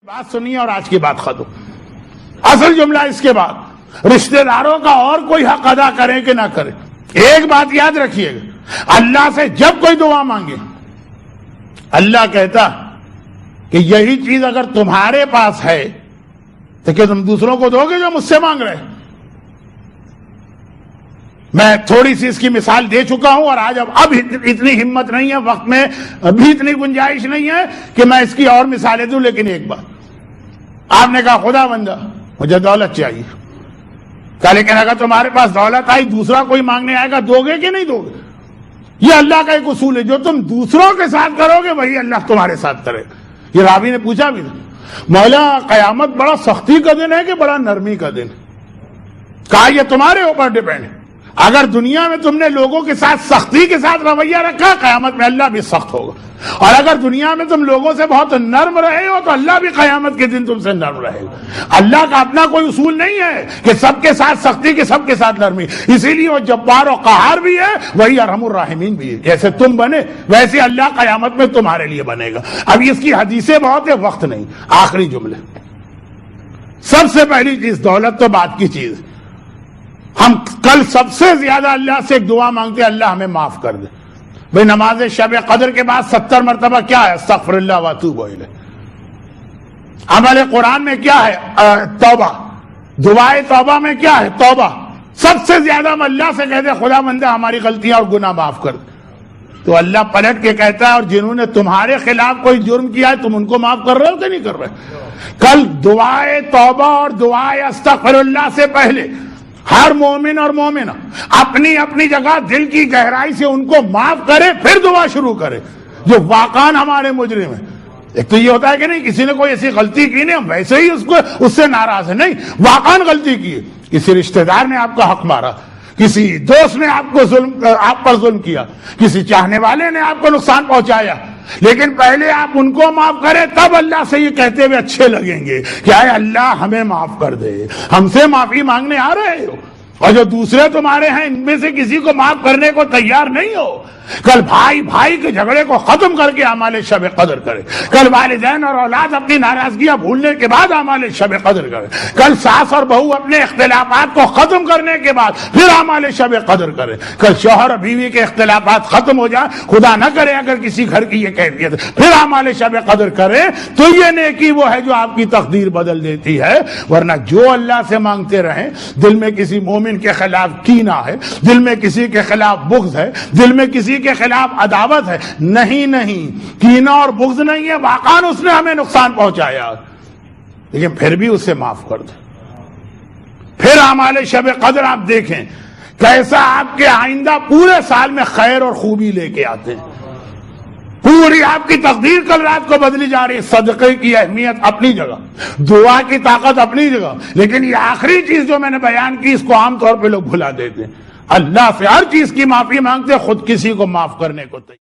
بات سنیے اور آج کی بات ختم. اصل جملہ اس کے بعد رشتہ داروں کا اور کوئی حق ادا کریں کہ نہ کریں، ایک بات یاد رکھیے گا، اللہ سے جب کوئی دعا مانگے اللہ کہتا کہ یہی چیز اگر تمہارے پاس ہے تو کہ تم دوسروں کو دو گے جو مجھ سے مانگ رہے. میں تھوڑی سی اس کی مثال دے چکا ہوں اور آج اب اتنی ہمت نہیں ہے، وقت میں ابھی اتنی گنجائش نہیں ہے کہ میں اس کی اور مثالیں دوں. لیکن ایک بات، آپ نے کہا خدا بندہ مجھے دولت چاہیے، کہا لیکن اگر تمہارے پاس دولت آئی دوسرا کوئی مانگنے آئے گا دو گے کہ نہیں دو گے؟ یہ اللہ کا ایک اصول ہے، جو تم دوسروں کے ساتھ کرو گے وہی اللہ تمہارے ساتھ کرے گا. یہ راوی نے پوچھا بھی تھا مولا قیامت بڑا سختی کا دن ہے کہ بڑا نرمی کا دن؟ کہا یہ تمہارے اوپر ڈیپینڈ ہے. اگر دنیا میں تم نے لوگوں کے ساتھ سختی کے ساتھ رویہ رکھا قیامت میں اللہ بھی سخت ہوگا، اور اگر دنیا میں تم لوگوں سے بہت نرم رہے ہو تو اللہ بھی قیامت کے دن تم سے نرم رہے گا. اللہ کا اپنا کوئی اصول نہیں ہے کہ سب کے ساتھ سختی کہ سب کے ساتھ نرمی، اسی لیے وہ جبار و قہار بھی ہے وہی ارحم الراحمین بھی ہے. جیسے تم بنے ویسے اللہ قیامت میں تمہارے لیے بنے گا. اب اس کی حدیثیں بہت ہے، وقت نہیں. آخری جملے، سب سے پہلی چیز دولت تو بات کی چیز. ہم کل سب سے زیادہ اللہ سے ایک دعا مانگتے ہیں اللہ ہمیں معاف کر دے. بھئی نماز شب قدر کے بعد 70 مرتبہ کیا ہے؟ استغفر اللہ واتوب الیہ. عمل قرآن میں کیا ہے؟ توبہ. دعائے توبہ میں کیا ہے؟ توبہ. سب سے زیادہ ہم اللہ سے کہتے ہیں خدا بندہ ہماری غلطیاں اور گناہ معاف کر دے. تو اللہ پلٹ کے کہتا ہے اور جنہوں نے تمہارے خلاف کوئی جرم کیا ہے تم ان کو معاف کر رہے ہو کہ نہیں کر رہے؟ کل دعائے توبہ اور دعائے استغفر اللہ سے پہلے ہر مومن اور مومنہ اپنی اپنی جگہ دل کی گہرائی سے ان کو معاف کرے پھر دعا شروع کرے جو واقعا ہمارے مجرم ہیں. ایک تو یہ ہوتا ہے کہ نہیں کسی نے کوئی ایسی غلطی کی نہیں ہم ویسے ہی اس سے ناراض ہیں، نہیں واقعا غلطی کی ہے. کسی رشتہ دار نے آپ کا حق مارا، کسی دوست نے آپ پر ظلم کیا، کسی چاہنے والے نے آپ کو نقصان پہنچایا، لیکن پہلے آپ ان کو معاف کریں تب اللہ سے یہ کہتے ہوئے اچھے لگیں گے کہ اے اللہ ہمیں معاف کر دے. ہم سے معافی مانگنے آ رہے ہو اور جو دوسرے تمہارے ہیں ان میں سے کسی کو معاف کرنے کو تیار نہیں ہو. کل بھائی بھائی کے جھگڑے کو ختم کر کے اعمال شب قدر کرے. کل والدین اور اولاد اپنی ناراضگیاں بھولنے کے بعد اعمال شب قدر کرے. کل ساس اور بہو اپنے اختلافات کو ختم کرنے کے بعد پھر اعمال شب قدر کرے. کل شوہر اور بیوی کے اختلافات ختم ہو جائیں، خدا نہ کرے اگر کسی گھر کی یہ کیفیت ہے، پھر اعمال شب قدر کرے تو یہ نیکی وہ ہے جو آپ کی تقدیر بدل دیتی ہے. ورنہ جو اللہ سے مانگتے رہیں دل میں کسی مومن کے خلاف کینہ ہے، دل میں کسی کے خلاف بغض ہے، دل میں کسی کے خلاف عداوت ہے، نہیں کینہ اور بغض نہیں ہے، واقعاً اس نے ہمیں نقصان پہنچایا لیکن پھر بھی اسے معاف کر دیں. پھر اعمال شب قدر آپ دیکھیں کیسا آپ کے آئندہ پورے سال میں خیر اور خوبی لے کے آتے ہیں. پوری آپ کی تقدیر کل رات کو بدلی جا رہی ہے. صدقے کی اہمیت اپنی جگہ، دعا کی طاقت اپنی جگہ، لیکن یہ آخری چیز جو میں نے بیان کی اس کو عام طور پہ لوگ بھلا دیتے ہیں. اللہ سے ہر چیز کی معافی مانگتے، خود کسی کو معاف کرنے کو تیار